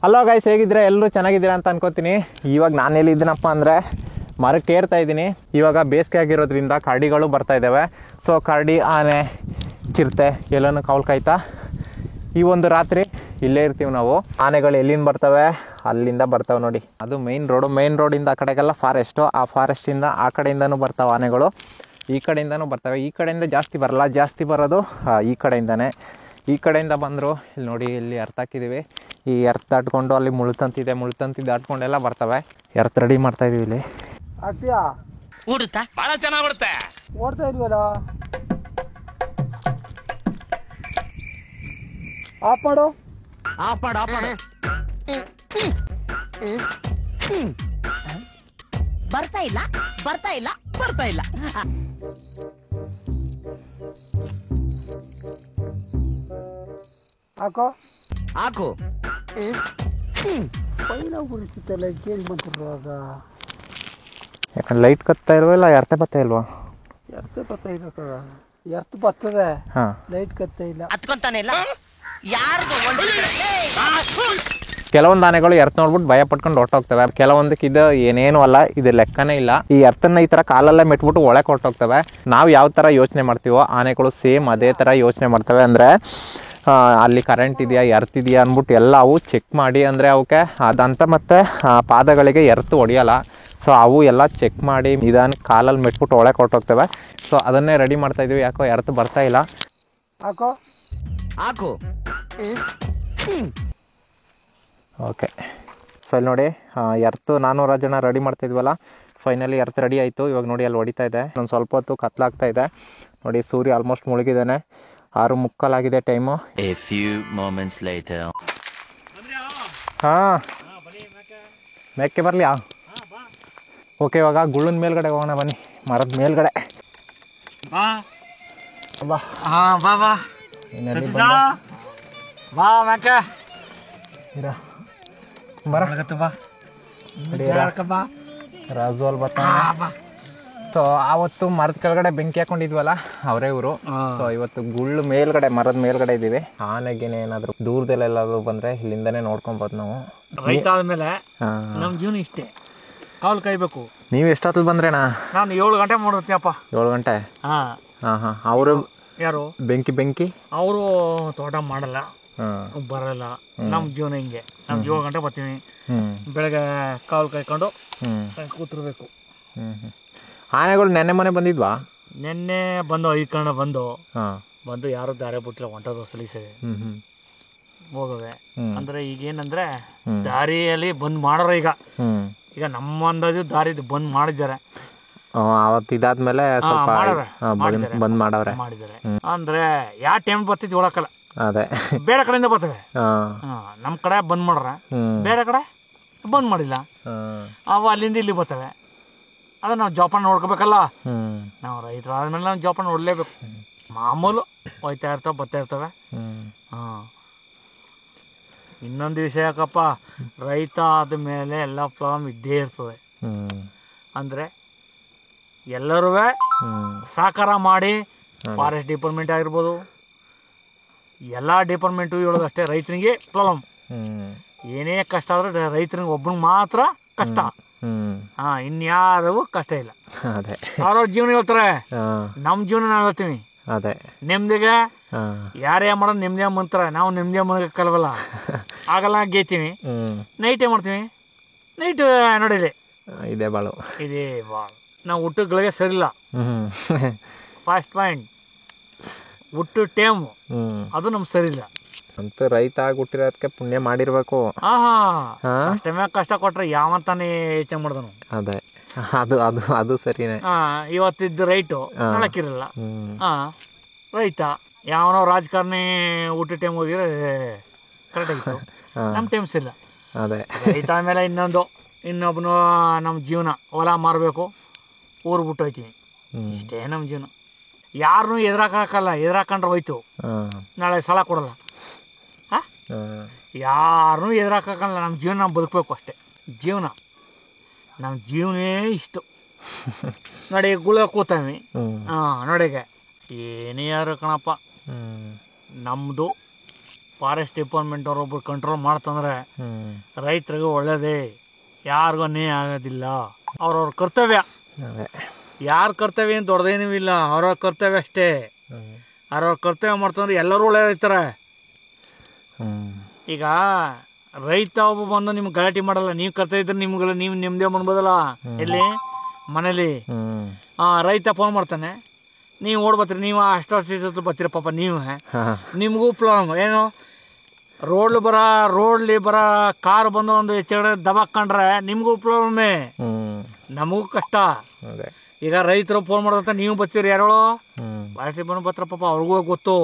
Hello guys, ಹೇಗಿದ್ರೆ ಎಲ್ಲರೂ ಚೆನ್ನಾಗಿದ್ದೀರಾ ಅಂತ ಅನ್ಕೋತೀನಿ. ಇವಾಗ ನಾನು ಎಲ್ಲಿದ್ದೀನಪ್ಪ ಅಂದರೆ ಮರಕ್ಕೆ ಏರ್ತಾ ಇದ್ದೀನಿ. ಇವಾಗ ಬೇಸಿಗೆ ಆಗಿರೋದ್ರಿಂದ ಕರಡಿಗಳು ಬರ್ತಾ ಇದ್ದಾವೆ. ಸೊ ಕರಡಿ, ಆನೆ, ಚಿರತೆ ಎಲ್ಲನೂ ಕಾವಲು ಕಾಯ್ತಾ ಈ ಒಂದು ರಾತ್ರಿ ಇಲ್ಲೇ ಇರ್ತೀವಿ ನಾವು. ಆನೆಗಳು ಎಲ್ಲಿಂದ ಬರ್ತವೆ? ಅಲ್ಲಿಂದ ಬರ್ತವೆ ನೋಡಿ. ಅದು ಮೇನ್ ರೋಡಿಂದ ಆ ಕಡೆಗೆಲ್ಲ ಫಾರೆಸ್ಟು. ಆ ಫಾರೆಸ್ಟಿಂದ ಆ ಕಡೆಯಿಂದನೂ ಬರ್ತಾವೆ ಆನೆಗಳು, ಈ ಕಡೆಯಿಂದನೂ ಬರ್ತವೆ. ಈ ಕಡೆಯಿಂದ ಜಾಸ್ತಿ ಬರಲ್ಲ, ಜಾಸ್ತಿ ಬರೋದು ಈ ಕಡೆಯಿಂದನೇ. ಈ ಕಡೆಯಿಂದ ಬಂದರು ಇಲ್ಲಿ ನೋಡಿ, ಇಲ್ಲಿ ಎರ್ತ್ ಹಾಕಿದ್ದೀವಿ. ಈ ಎರ್ತ್ ದಾಟ್ಕೊಂಡು ಅಲ್ಲಿ ಮುಳ್ತಂತಿ ದಾಟ್ಕೊಂಡೆಲ್ಲ ಬರ್ತವೆ. ಎರ್ತ್ ರೆಡಿ ಮಾಡ್ತಾಯಿದ್ದೀವಿ ಇಲ್ಲಿ. ಆಗ್ತೀಯಾ? ಓಡುತ್ತಾ ಭಾಳ ಚೆನ್ನಾಗಿ ಓಡುತ್ತೆ. ಓಡ್ತಾ ಇಲ್ವಲ್ಲ? ಆಫ್ ಮಾಡು. ಬರ್ತಾ ಇಲ್ಲ. ಹಾಕು. ಪೈನ ಉಳಿತಿತ್ತಲ್ಲ, ಕೇಳಿ ಬಂತಿರುವಾಗ ಯಾಕಂದ್ರೆ ಲೈಟ್ ಕತ್ತಾ ಇಲ್ವಲ್ಲ, ಎರ್ತೆ ಬತ್ತಾ ಇಲ್ವಾ? ಎರ್ತ ಬರ್ತಾ ಇಲ್ಲ. ಎರ್ತ್ ಬರ್ತದೆ, ಹಾಂ, ಲೈಟ್ ಕತ್ತಾ ಇಲ್ಲ. ಹತ್ಕೊಂತಾನೆ ಇಲ್ಲ. ಯಾರ್ದು ಕೆಲವೊಂದು ಆನೆಗಳು ಎರ್ತ್ ನೋಡ್ಬಿಟ್ಟು ಭಯ ಪಟ್ಕೊಂಡು ಹೊರಟೋಗ್ತವೆ. ಕೆಲವೊಂದಕ್ಕೆ ಇದು ಏನೇನು ಅಲ್ಲ, ಇದು ಲೆಕ್ಕನೇ ಇಲ್ಲ. ಈ ಎರ್ತನ್ನ ಈ ಥರ ಕಾಲಲ್ಲೇ ಮೆಟ್ಬಿಟ್ಟು ಒಳಗೆ ಹೊರಟೋಗ್ತವೆ. ನಾವು ಯಾವ ಥರ ಯೋಚನೆ ಮಾಡ್ತೀವೋ ಆನೆಗಳು ಸೇಮ್ ಅದೇ ಥರ ಯೋಚನೆ ಮಾಡ್ತವೆ. ಅಂದರೆ ಅಲ್ಲಿ ಕರೆಂಟ್ ಇದೆಯಾ, ಎರ್ತ್ ಇದೆಯಾ ಅಂದ್ಬಿಟ್ಟು ಎಲ್ಲ ಅವು ಚೆಕ್ ಮಾಡಿ, ಅಂದರೆ ಅವಕ್ಕೆ ಅದಂತ ಮತ್ತು ಪಾದಗಳಿಗೆ ಎರ್ತ್ ಹೊಡೆಯಲ್ಲ. ಸೊ ಅವು ಎಲ್ಲ ಚೆಕ್ ಮಾಡಿ ನಿಧಾನಕ್ಕೆ ಕಾಲಲ್ಲಿ ಮೆಟ್ಬಿಟ್ಟು ಒಳಗೆ ಹೊರಟೋಗ್ತವೆ. ಸೊ ಅದನ್ನೇ ರೆಡಿ ಮಾಡ್ತಾಯಿದ್ವಿ. ಯಾಕೋ ಎರ್ತ್ ಬರ್ತಾ ಇಲ್ಲ. ಹಾಕು. ಓಕೆ, ಸೊ ಇಲ್ಲಿ ನೋಡಿ, ಎರ್ತು 400 ಜನ ರೆಡಿ ಮಾಡ್ತಾಯಿದ್ವಲ್ಲ, ಫೈನಲಿ ಎರ್ತ್ ರೆಡಿ ಆಯಿತು. ಇವಾಗ ನೋಡಿ ಅಲ್ಲಿ ಹೊಡಿತಾ ಇದೆ. ಒಂದು ಸ್ವಲ್ಪ ಹೊತ್ತು ಕತ್ಲಾಗ್ತಾ ಇದೆ ನೋಡಿ. ಸೂರ್ಯ ಆಲ್ಮೋಸ್ಟ್ ಮುಳುಗಿದ್ದಾನೆ. 6:45 ಟೈಮು. ಹಾಂ, ಮೇಕ್ಕೆ ಬರಲಿ. ಓಕೆ, ಇವಾಗ ಗುಳ್ಳನ ಮೇಲ್ಗಡೆ ಹೋಗೋಣ ಬನ್ನಿ, ಮರದ ಮೇಲ್ಗಡೆ. ರಾಜು ಅಲ್ಲಿ ಬರ್ತಾನೆ. ಸೊ ಆವತ್ತು ಮರದ ಕೆಳಗಡೆ ಬೆಂಕಿ ಹಾಕೊಂಡಿದ್ವಲ್ಲ, ಅವರೇ ಇವರು. ಸೊ ಇವತ್ತು ಗುಳ್ಳು ಮೇಲ್ಗಡೆ, ಮರದ ಮೇಲ್ಗಡೆ ಇದ್ದೀವಿ. ಆನೆಗೇನೆ ಏನಾದರೂ ದೂರದಲ್ಲೆಲ್ಲಾದ್ರೂ ಬಂದರೆ ಇಲ್ಲಿಂದನೇ ನೋಡ್ಕೊಬೋದು ನಾವು. ರೈತ ಆದಮೇಲೆ ನಮ್ಮ ಜೀವನ ಇಷ್ಟೇ, ಕಾವಲು ಕಾಯ್ಬೇಕು. ನೀವು ಎಷ್ಟೊತ್ತಲ್ಲಿ ಬಂದ್ರೇಣ? ನಾನು 7 ಗಂಟೆ ಮಾಡ್ತೀಯಪ್ಪ. 7 ಗಂಟೆ? ಹಾಂ. ಅವರು ಯಾರು? ಬೆಂಕಿ ಅವರು ತೋಟ ಮಾಡಲ್ಲ, ಬರಲ್ಲ. ನಮ್ಮ ಜೀವನ ಹಿಂಗೆ. ನಾವು 7 ಗಂಟೆ ಬರ್ತೀವಿ, ಬೆಳಗ್ಗೆ ಕಾವಲು ಕಾಯ್ಕೊಂಡು ಕೂತಿರ್ಬೇಕು. ಆನೆಗಳು ನೆನ್ನೆ ಮನೆ ಬಂದಿದ್ವಾ? ನೆನ್ನೆ ಬಂದು 5 ಕಣ ಬಂದು ಯಾರು ದಾರಿ ಬಿಟ್ಟಿಲ್ಲ, ಹೊಂಟೋದು ಸಲೀಸೆ ಹೋಗವೆ. ಅಂದರೆ ಈಗೇನಂದ್ರೆ ದಾರಿಯಲ್ಲಿ ಬಂದ್ ಮಾಡೋರು. ಈಗ ನಮ್ಮ ಅಂದಾಜು ದಾರಿ ಬಂದ್ ಮಾಡಿದ್ದಾರೆ. ಅವತ್ತು ಇದಾದ್ಮೇಲೆ ಸ್ವಲ್ಪ ಬಂದ್ ಮಾಡಿದ್ದಾರೆ. ಅಂದ್ರೆ ಯಾವ ಟೈಮ್ ಬರ್ತಿದ್ ಒಳಕಲ್ಲ, ಅದೇ ಬೇರೆ ಕಡೆಯಿಂದ ಬರ್ತವೆ. ನಮ್ಮ ಕಡೆ ಬಂದ್ ಮಾಡ್ರ, ಬೇರೆ ಕಡೆ ಬಂದ್ ಮಾಡಿಲ್ಲ. ಅವು ಅಲ್ಲಿಂದ ಇಲ್ಲಿ ಬರ್ತವೆ. ಅದ ನಾವು ಜೋಪಾನ ನೋಡ್ಕೋಬೇಕಲ್ಲ. ನಾವು ರೈತರು ಆದ್ಮೇಲೆ ನಾವು ಜೋಪಾನ ನೋಡ್ಲೇಬೇಕು. ಮಾಮೂಲು ಹೋಯ್ತಾ ಇರ್ತವೆ, ಬರ್ತಾ ಇರ್ತವೆ. ಇನ್ನೊಂದು ವಿಷಯ ಯಾಕಪ್ಪ, ರೈತ ಆದಮೇಲೆ ಎಲ್ಲ ಪ್ರಾಬ್ಲಮ್ ಇದ್ದೇ ಇರ್ತದೆ. ಅಂದರೆ ಎಲ್ಲರೂ ಸಹಕಾರ ಮಾಡಿ, ಫಾರೆಸ್ಟ್ ಡಿಪಾರ್ಟ್ಮೆಂಟ್ ಆಗಿರ್ಬೋದು, ಎಲ್ಲ ಡಿಪಾರ್ಟ್ಮೆಂಟು ಹೇಳೋದಷ್ಟೇ, ರೈತನಿಗೆ ಪ್ರಾಬ್ಲಮ್. ಏನೇ ಕಷ್ಟ ಆದ್ರೆ ರೈತನಿಗೆ ಒಬ್ಬನಿಗೆ ಮಾತ್ರ ಕಷ್ಟ. ಇನ್ಯಾರಿಗೂ ಕಷ್ಟ ಇಲ್ಲ. ಅವ್ರವ್ರ ಜೀವನ ಹೇಳ್ತಾರೆ, ನಮ್ಮ ಜೀವನ ನಾವು ಹೇಳ್ತೀವಿ. ನೆಮ್ಮದಿಗೆ ಯಾರೇ ಮಾಡೋದು ನೆಮ್ಮದಿ ಅಂತಾರೆ. ನಾವು ನೆಮ್ಮದಿ ಮನೆಗೆ ಕಲ್ವಲ್ಲ, ಆಗಲ್ಲ, ಗೇಯ್ತೀವಿ. ನೈಟ್ ಏನು ಮಾಡ್ತೀವಿ? ನೈಟ್ ನೋಡಿಲಿ ಇದೇ ಬಾಳು. ನಾವು ಊಟಗಳಿಗೆ ಸರಿಲ್ಲ. ಫಾಸ್ಟ್ ಪಾಯಿಂಟ್ ಊಟ ಟೈಮು ಅದು ನಮ್ಗೆ ಸರಿಯಿಲ್ಲ. ಅಂತೂ ರೈತ ಆಗಿ ಹುಟ್ಟಿರೋದಕ್ಕೆ ಪುಣ್ಯ ಮಾಡಿರ್ಬೇಕು. ಕಷ್ಟ ಮ್ಯಾಗ ಕಷ್ಟ ಕೊಟ್ರೆ ಯಾವಂತಾನೆ ಯೋಚನೆ ಮಾಡ್ದನು. ಅದೇ, ಅದು ಸರಿನೇ. ಇವತ್ತಿದ್ದು ರೈಟು ನಾಳಕ್ಕಿರಲ್ಲ. ರೈತ ಯಾವನೋ ರಾಜಕಾರಣಿ ಊಟ ಟೈಮ್ ಹೋಗಿದ್ರೆ ಕರೆಕ್ಟ್ ಆಗಿತ್ತು, ನಮ್ಮ ಟೈಮ್ಸ್ ಇಲ್ಲ. ಅದೇ ರೈತ ಆದಮೇಲೆ ಇನ್ನೊಬ್ಬನು ನಮ್ಮ ಜೀವನ ಹೊಲ ಮಾರಬೇಕು, ಊರು ಬಿಟ್ಟು ಹೋಯ್ತೀವಿ. ಇಷ್ಟೇ ನಮ್ಮ ಜೀವನ. ಯಾರನ್ನೂ ಎದುರಾಕಲ್ಲ, ಎದುರಾಕೊಂಡ್ರೆ ಹೋಯ್ತು, ನಾಳೆ ಸಾಲ ಕೊಡಲ್ಲ. ಯಾರನ್ನೂ ಎದುರಾಕಲ್ಲ. ನಮ್ಮ ಜೀವನ ನಾವು ಬದುಕಬೇಕು ಅಷ್ಟೇ. ನಮ್ಮ ಜೀವನೇ ಇಷ್ಟು. ನೋಡಿ ಗುಳ ಕೂತಾವಿ. ನೋಡಿಗೆ ಏನೇ ಯಾರು ಕಣಪ್ಪ, ನಮ್ಮದು ಫಾರೆಸ್ಟ್ ಡಿಪಾರ್ಟ್ಮೆಂಟ್ ಅವರೊಬ್ರು ಕಂಟ್ರೋಲ್ ಮಾಡ್ತಂದ್ರೆ ರೈತರಿಗೂ ಒಳ್ಳೇದೇ, ಯಾರಿಗೂ ಅನ್ಯಾಯ ಆಗೋದಿಲ್ಲ. ಅವ್ರವ್ರ ಕರ್ತವ್ಯ, ಯಾರ ಕರ್ತವ್ಯ ಏನು ದೊಡ್ಡದೇನೂ ಇಲ್ಲ, ಅವ್ರವ್ರ ಕರ್ತವ್ಯ ಅಷ್ಟೇ. ಅವ್ರವ್ರ ಕರ್ತವ್ಯ ಮಾಡ್ತಂದ್ರೆ ಎಲ್ಲರೂ ಒಳ್ಳೆಯದಾಯ್ತಾರೆ. ಈಗ ರೈತ ಒಬ್ಬ ಬಂದು ನಿಮ್ಗೆ ಗಲಾಟೆ ಮಾಡಲ್ಲ, ನೀವು ಕರ್ತವ್ಯ ಇದ್ರೆ ನಿಮ್ಗೆಲ್ಲ ನೀವು ನಿಮ್ಮದೇ ಬಂದ್ಬೋದಲ್ಲ. ಎಲ್ಲಿ ಮನೇಲಿ ರೈತ ಫೋನ್ ಮಾಡ್ತಾನೆ, ನೀವು ಓಡ್ಬತ್ತೀರಿ, ನೀವು ಅಷ್ಟು ಬರ್ತೀರ ಪಾಪ, ನೀವು ನಿಮಗೂ ಪ್ರಾಬ್ಲಮ್ ಏನು, ರೋಡ್ಲಿ ಕಾರ್ ಬಂದು ಒಂದು ಹೆಚ್ಚು ದಬಾಕೊಂಡ್ರೆ ನಿಮಗೂ ಪ್ರಾಬ್ಲಮ್ಮೇ, ನಮಗೂ ಕಷ್ಟ. ಈಗ ರೈತರು ಫೋನ್ ಮಾಡೋದಂತ ನೀವು ಬರ್ತೀರಿ, ಯಾರೋ ಭಾಷೆ ಬಂದು ಬರ್ತಾರ ಪಾಪ, ಅವ್ರಿಗೂ ಗೊತ್ತು.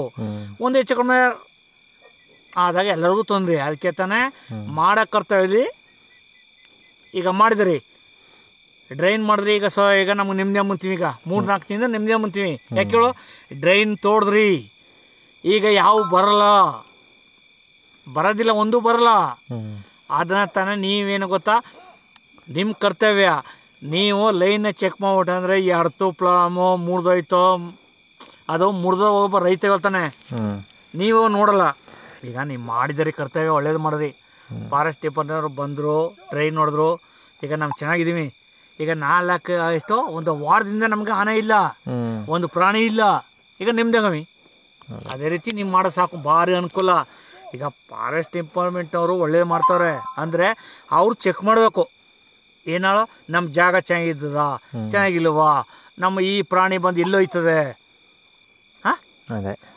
ಒಂದು ಹೆಚ್ಚು ಕಡಿಮೆ ಆದಾಗ ಎಲ್ಲರಿಗೂ ತೊಂದರೆ. ಅದಕ್ಕೆ ತಾನೇ ಮಾಡೋ ಕರ್ತವ್ಯದಲ್ಲಿ ಈಗ ಮಾಡಿದ್ರಿ, ಡ್ರೈನ್ ಮಾಡಿದ್ರಿ, ಈಗ ನಮ್ಗೆ ನೆಮ್ಮದಿ ಮುಂತೀವಿ. ಈಗ 3-4 ದಿನದಿಂದ ನೆಮ್ಮದಿ ಮುಂತೀವಿ. ಯಾಕೆ ಹೇಳು, ಡ್ರೈನ್ ತೋಡಿದ್ರಿ, ಈಗ ಯಾವ ಬರೋದಿಲ್ಲ, ಒಂದು ಬರಲ್ಲ. ಅದನ್ನ ತಾನೇ ನೀವೇನು ಗೊತ್ತಾ, ನಿಮ್ಮ ಕರ್ತವ್ಯ ನೀವು ಲೈನ್ನ ಚೆಕ್ ಮಾಡ್ಬಿಟ್ಟಂದ್ರೆ ಎರಡು ಪ್ಲಾಮು ಮುರಿದೋಯ್ತೋ, ಅದು ಮುರಿದೋ ಒಬ್ಬ ರೈತ ಹೇಳ್ತಾನೆ, ನೀವು ನೋಡಲ್ಲ. ಈಗ ನೀವು ಮಾಡಿದ್ರಿ ಕರ್ತವ್ಯ, ಒಳ್ಳೇದು ಮಾಡಿದ್ರಿ. ಫಾರೆಸ್ಟ್ ಡಿಪಾರ್ಟ್ಮೆಂಟ್ ಬಂದರು, ಡ್ರೈನ್ ನೋಡಿದ್ರು, ಈಗ ನಾವು ಚೆನ್ನಾಗಿದ್ದೀವಿ. ಈಗ 4 ಒಂದು ವಾರದಿಂದ ನಮ್ಗೆ ಆನೆ ಇಲ್ಲ, ಒಂದು ಪ್ರಾಣಿ ಇಲ್ಲ, ಈಗ ನಿಮ್ದಾಗವಿ. ಅದೇ ರೀತಿ ನೀವು ಮಾಡೋ ಸಾಕು, ಭಾರಿ ಅನುಕೂಲ. ಈಗ ಫಾರೆಸ್ಟ್ ಡಿಪಾರ್ಟ್ಮೆಂಟ್ನವರು ಒಳ್ಳೇದು ಮಾಡ್ತಾರೆ ಅಂದರೆ ಅವ್ರು ಚೆಕ್ ಮಾಡಬೇಕು, ಏನಾಳು ನಮ್ಮ ಜಾಗ ಚೆನ್ನಾಗಿದ್ದದ ಚೆನ್ನಾಗಿಲ್ವಾ, ನಮ್ಮ ಈ ಪ್ರಾಣಿ ಬಂದು ಎಲ್ಲೋಯ್ತದೆ,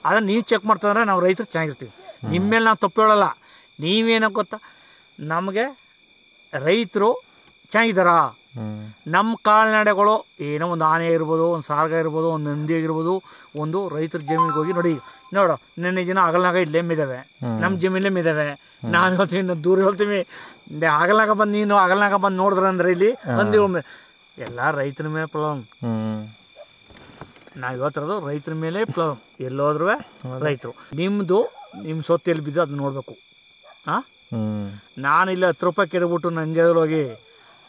ಅದನ್ನು ನೀವು ಚೆಕ್ ಮಾಡ್ತಂದ್ರೆ ನಾವು ರೈತರು ಚೆನ್ನಾಗಿರ್ತೀವಿ. ನಿಮ್ಮ ಮೇಲೆ ನಾವು ತಪ್ಪು ಹೇಳಲ್ಲ. ನೀವೇನೋ ಗೊತ್ತಾ, ನಮಗೆ ರೈತರು ಚೆನ್ನಾಗಿದ್ದಾರ, ನಮ್ಮ ಕಾಲ್ನಡೆಗಳು ಏನೋ ಒಂದು ಆನೆ ಇರ್ಬೋದು, ಒಂದು ಸಾರ್ಗ ಇರ್ಬೋದು, ಒಂದು ನಂದಿ ಆಗಿರ್ಬೋದು, ಒಂದು ರೈತರ ಜಮೀನಿಗೆ ಹೋಗಿ ನೋಡು ನೆನ್ನೆ ದಿನ ಅಗಲ್ನಾಗ ಇಲ್ಲೇ ಮಿದಾವೆ, ನಮ್ಮ ಜಮೀನಲ್ಲೇ ಮಿದಾವೆ. ನಾವು ಹೇಳ್ತೀವಿ, ದೂರ ಹೇಳ್ತೀವಿ, ಅಗಲ್ನಾಗ ಬಂದು ನೀನು ಅಗಲ್ನಾಗ ಬಂದು ನೋಡಿದ್ರಂದ್ರೆ ಇಲ್ಲಿ ಹಂದಿಗಳ ಎಲ್ಲ ರೈತರ ಮೇಲೆ ಪ್ರಾಬ್ಲಮ್. ನಾವು ಹೇಳ್ತಿರೋದು ರೈತರ ಮೇಲೆ ಪ್ರಾಬ್ಲಮ್. ಎಲ್ಲೋದ್ರೂ ರೈತರು, ನಿಮ್ಮ ಸೊತ್ತು ಎಲ್ಲಿ ಬಿದ್ದು ಅದನ್ನ ನೋಡಬೇಕು. ನಾನು ಇಲ್ಲಿ 10 ರೂಪಾಯಿ ಕೆಡಬಿಟ್ಟು ನನ್ನ ಜಾಗದಲ್ಲಿ ಹೋಗಿ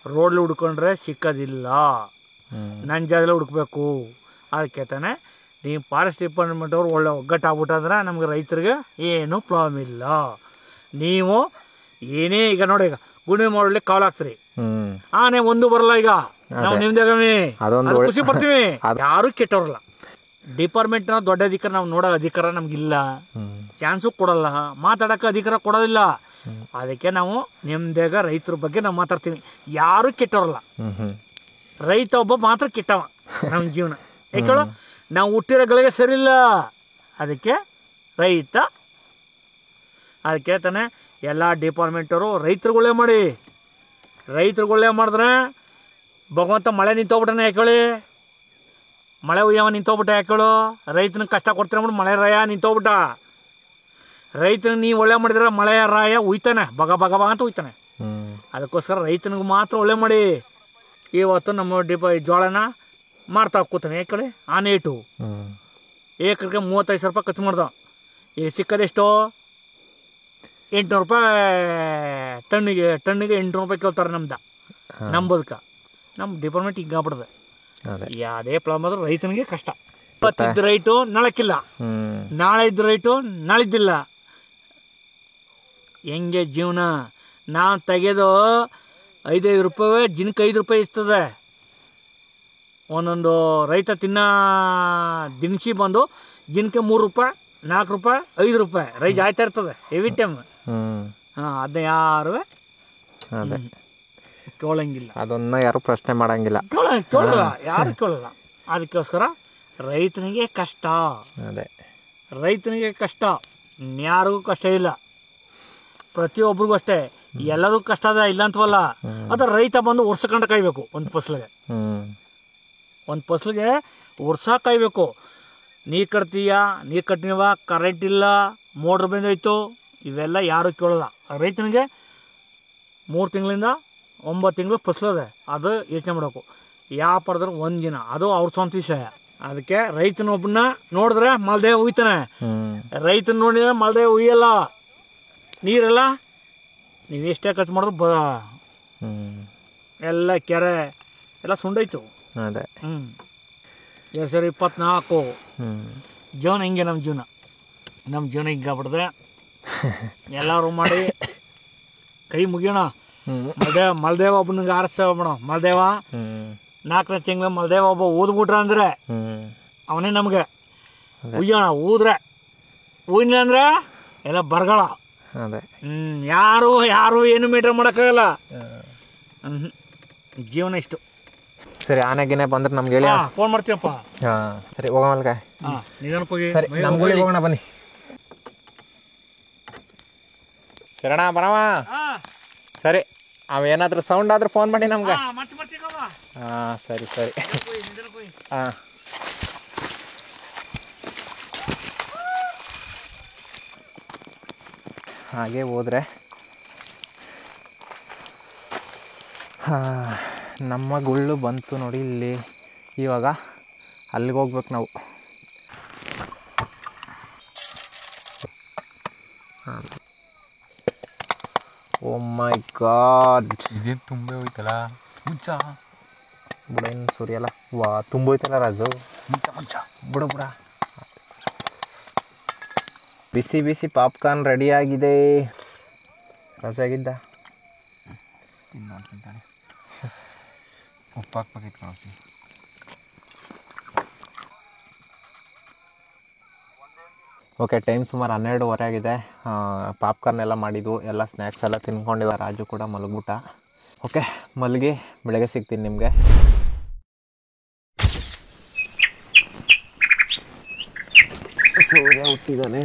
ರೋಡ್ಲಿ ಹುಡ್ಕೊಂಡ್ರೆ ಸಿಕ್ಕೋದಿಲ್ಲ, ನನ್ನ ಜಾಗದಲ್ಲಿ ಹುಡುಕ್ಬೇಕು. ಅದಕ್ಕೆ ತಾನೆ ನೀವು ಫಾರೆಸ್ಟ್ ಡಿಪಾರ್ಟ್ಮೆಂಟ್ ಅವ್ರು ಒಳ್ಳೆ ಒಗ್ಗಟ್ಟಾಗ್ಬಿಟ್ಟಂದ್ರೆ ನಮ್ಗೆ ರೈತರಿಗೆ ಏನೂ ಪ್ರಾಬ್ಲಮ್ ಇಲ್ಲ. ನೀವು ಏನೇ ಈಗ ನೋಡಿ, ಈಗ ಗುಂಡಿ ಮಾಡಲಿ ಕಾಲ್ ಹಾಕ್ತೀರಿ, ಆನೆ ಒಂದು ಬರಲ್ಲ. ಈಗ ನಾವು ನಿಮ್ದಾಗಮಿ ಖುಷಿ ಪಡ್ತೀವಿ, ಯಾರು ಕೆಟ್ಟವ್ರಲ್ಲ. ಡಿಪಾರ್ಟ್ಮೆಂಟ್ನ ದೊಡ್ಡ ಅಧಿಕಾರ ನಾವು ನೋಡೋ ಅಧಿಕಾರ ನಮ್ಗಿಲ್ಲ, ಚಾನ್ಸು ಕೊಡಲ್ಲ, ಮಾತಾಡೋಕೆ ಅಧಿಕಾರ ಕೊಡೋದಿಲ್ಲ. ಅದಕ್ಕೆ ನಾವು ನಿಮ್ದಾಗ ರೈತರ ಬಗ್ಗೆ ನಾವು ಮಾತಾಡ್ತೀವಿ, ಯಾರು ಕೆಟ್ಟವ್ರಲ್ಲ. ರೈತ ಒಬ್ಬ ಮಾತ್ರ ಕೆಟ್ಟವ ನಮ್ಮ ಜೀವನ. ಯಾಕೇಳು, ನಾವು ಹುಟ್ಟಿರೋಗಳಿಗೆ ಸರಿ ಇಲ್ಲ. ಅದಕ್ಕೆ ರೈತ, ಅದಕ್ಕೆ ತಾನೆ ಎಲ್ಲ ಡಿಪಾರ್ಟ್ಮೆಂಟವರು ರೈತರುಗಳೇ ಮಾಡಿ, ರೈತರುಗಳೇ ಮಾಡಿದ್ರೆ ಭಗವಂತ ಮಳೆ ನಿಂತೋಗ್ಬಿಟ್ಟಾನೆ. ಯಾಕೇಳಿ, ಮಳೆ ಉಯ್ಯವ ನಿಂತೋಗ್ಬಿಟ್ಟ. ಯಾಕೇಳು, ರೈತನಿಗೆ ಕಷ್ಟ ಕೊಡ್ತೀರ ಮಳೆ ರಾಯ ನಿಂತೋಗ್ಬಿಟ್ಟ. ರೈತನಿಗೆ ನೀವು ಒಳ್ಳೆ ಮಾಡಿದ್ರೆ ಮಳೆ ರಾಯ ಉಯ್ತಾನೆ, ಬಗ ಅಂತ ಉಯ್ತಾನೆ. ಅದಕ್ಕೋಸ್ಕರ ರೈತನಿಗೆ ಮಾತ್ರ ಒಳ್ಳೆ ಮಾಡಿ. ಇವತ್ತು ನಮ್ಮ ಜೋಳನ ಮಾರ್ತಾ ಕೂತಾನೆ. ಯಾಕೇಳಿ, ಆನೆ ಇಟ್ಟು ಏಕರಿಗೆ 35,000 ರೂಪಾಯಿ ಖರ್ಚು ಮಾಡ್ದ. ಈಗ ಸಿಕ್ಕದೆಷ್ಟೋ 800 ರೂಪಾಯಿ ಟನ್ನಿಗೆ 800 ರೂಪಾಯಿ ಕೇಳ್ತಾರೆ. ನಮ್ಮ ಬದುಕ ನಮ್ಮ ಡಿಪಾರ್ಟ್ಮೆಂಟ್ ಈಗ ಆಗ್ಬಿಡ್ದೆ. ಯಾವುದೇ ಪ್ರಾಬ್ಲಮ್ ಆದ್ರೂ ರೈತನಿಗೆ ಕಷ್ಟ. ಇವತ್ತಿದ್ದ ರೈಟು ನಾಳಕ್ಕಿಲ್ಲ, ನಾಳೆ ಇದ್ದ ರೈಟು ನಾಳಿದ್ದಿಲ್ಲ. ಹೆಂಗೆ ಜೀವನ? ನಾವು ತೆಗೆದು 5 ರೂಪಾಯಿ ಜಿನಕ್ಕೆ 5 ರೂಪಾಯಿ ಇರ್ತದೆ. ಒಂದೊಂದು ರೈತ ತಿನ್ನ ದಿನಸಿ ಬಂದು ಜಿನಕ್ಕೆ 3 ರೂಪಾಯಿ 4 ರೂಪಾಯಿ 5 ರೂಪಾಯಿ ರೈಸ್ ಆಯ್ತಾ ಇರ್ತದೆ ಎವಿ ಟೈಮ್. ಅದನ್ನ ಯಾರು ಕೇಳಂಗಿಲ್ಲ, ಅದನ್ನ ಯಾರು ಪ್ರಶ್ನೆ ಮಾಡಂಗಿಲ್ಲ, ಕೇಳಲ್ಲ, ಯಾರು ಕೇಳಲ್ಲ. ಅದಕ್ಕೋಸ್ಕರ ರೈತನಿಗೆ ಕಷ್ಟ, ರೈತನಿಗೆ ಕಷ್ಟ, ಯಾರಿಗೂ ಕಷ್ಟ ಇಲ್ಲ. ಪ್ರತಿಯೊಬ್ಬರಿಗೂ ಅಷ್ಟೇ, ಎಲ್ಲರಿಗೂ ಕಷ್ಟ ಅದ ಇಲ್ಲ ಅಂತವಲ್ಲ. ಅದ ರೈತ ಬಂದು ವರ್ಷ ಕಂಡ ಕಾಯ್ಬೇಕು. ಒಂದು ಫಸಲಿಗೆ ವರ್ಷ ಕಾಯ್ಬೇಕು. ನೀರು ಕಟ್ತೀಯ, ನೀರು ಕಟ್ಟಿನವ, ಕರೆಂಟ್ ಇಲ್ಲ, ಮೋಟ್ರ್ ಬಂದೋಯ್ತು, ಇವೆಲ್ಲ ಯಾರು ಕೇಳಲ್ಲ. ರೈತನಿಗೆ 3 ತಿಂಗಳಿಂದ 9 ತಿಂಗಳು ಫಸಲದೆ, ಅದು ಯೋಚನೆ ಮಾಡಬೇಕು. ವ್ಯಾಪಾರದ್ರೆ 1 ದಿನ, ಅದು ಅವ್ರ ಸ್ವಂತ ವಿಷಯ. ಅದಕ್ಕೆ ರೈತನೊಬ್ಬನ ನೋಡಿದ್ರೆ ಮಲ್ದೇ ಉಯ್ತಾನೆ, ರೈತನ ನೋಡಿದ್ರೆ ಮಲ್ದೇ ಉಯ್ಯಲ್ಲ. ನೀರೆಲ್ಲ ನೀವು ಎಷ್ಟೇ ಖರ್ಚು ಮಾಡಿದ್ರು ಎಲ್ಲ ಕೆರೆ ಎಲ್ಲ ಸುಂಡೋಯ್ತು. 2024 ಜೀವನ ಹಿಂಗೆ. ನಮ್ಮ ಜೀವನ ಹಿಂಗೆ ಆಗ್ಬಿಡ್ದೆ. ಎಲ್ಲರೂ ಮಾಡಿ ಕೈ ಮುಗಿಯೋಣ. ಮಲ್ದೇವ ಒಬ್ಬನಿಗೆ ಆರಿಸ್ಬಿಡೋಣ. ಮಲ್ದೇವ 4ನೇ ತಿಂಗಳು ಮಲ್ದೇವ ಒಬ್ಬ ಊದ್ಬಿಟ್ರ ಅಂದ್ರೆ ಅವನೇ ನಮ್ಗೆ ಉಯ್ಯೋಣ. ಊದ್ರೆ ಊಯ್ನ ಅಂದ್ರೆ ಎಲ್ಲ ಬರಗಾಲ. ಅದೇ ಯಾರು ಏನು ಮೀಟರ್ ಮಾಡೋಕ್ಕಾಗಲ್ಲ. ಜೀವನ ಇಷ್ಟು. ಸರಿ, ಆನೆಗಿನೇ ಬಂದ್ರೆ ನಮ್ಗೆ ಹೇಳಿ. ಫೋನ್ ಮಾಡ್ತೀವಪ್ಪ. ಹಾಂ ಸರಿ, ಹೋಗೋಮಲ್ಕ. ನಿಧಾನಕ್ಕೆ ಹೋಗಿ. ಸರಿ, ನಮ್ಗೆ ಹೋಗೋಣ ಬನ್ನಿ. ಶರಣ ಬರವ. ಸರಿ, ಅವೇನಾದ್ರೂ ಸೌಂಡ್ ಆದ್ರೂ ಫೋನ್ ಮಾಡಿ ನಮ್ಗೆ. ಹಾಂ ಸರಿ ಸರಿ. ಹಾಂ ಹಾಗೆ ಹೋದರೆ ನಮ್ಮ ಗುಳ್ಳು ಬಂತು ನೋಡಿ ಇಲ್ಲಿ. ಇವಾಗ ಅಲ್ಲಿಗೆ ಹೋಗ್ಬೇಕು ನಾವು. ಓ ಮೈ ಗಾಡ್, ಇದೇನು ತುಂಬ ಹೋಯ್ತಲ್ಲ ಮುಂಚ. ಬುಡೇನು ಸುರಿಯಲ್ಲ. ವಾ, ತುಂಬೋಯ್ತಲ್ಲ ರಾಜು. ಮುಂಚ ಬಿಡು. ಬಿಸಿ ಬಿಸಿ ಪಾಪ್ಕಾರ್ನ್ ರೆಡಿಯಾಗಿದೆ. ರಾಜು ಆಗಿದ್ದ ತಿಂತಾನೆ. ಉಪ್ಪು ಹಾಕ್ಬೇಕಿತ್ತು ಕಳಿಸಿ. ಓಕೆ, ಟೈಮ್ ಸುಮಾರು 12:30 ಆಗಿದೆ. ಪಾಪ್ಕಾರ್ನ್ ಎಲ್ಲ ಮಾಡಿದ್ವು, ಎಲ್ಲ ಸ್ನ್ಯಾಕ್ಸ್ ಎಲ್ಲ ತಿನ್ಕೊಂಡಿವ. ರಾಜು ಕೂಡ ಮಲಗ್ಬಿಟ್ಟ. ಓಕೆ, ಮಲಗಿ ಬೆಳಗ್ಗೆ ಸಿಗ್ತೀನಿ ನಿಮಗೆ. ಸೂರ್ಯ ಹುಟ್ಟಿದ್ದಾನೆ.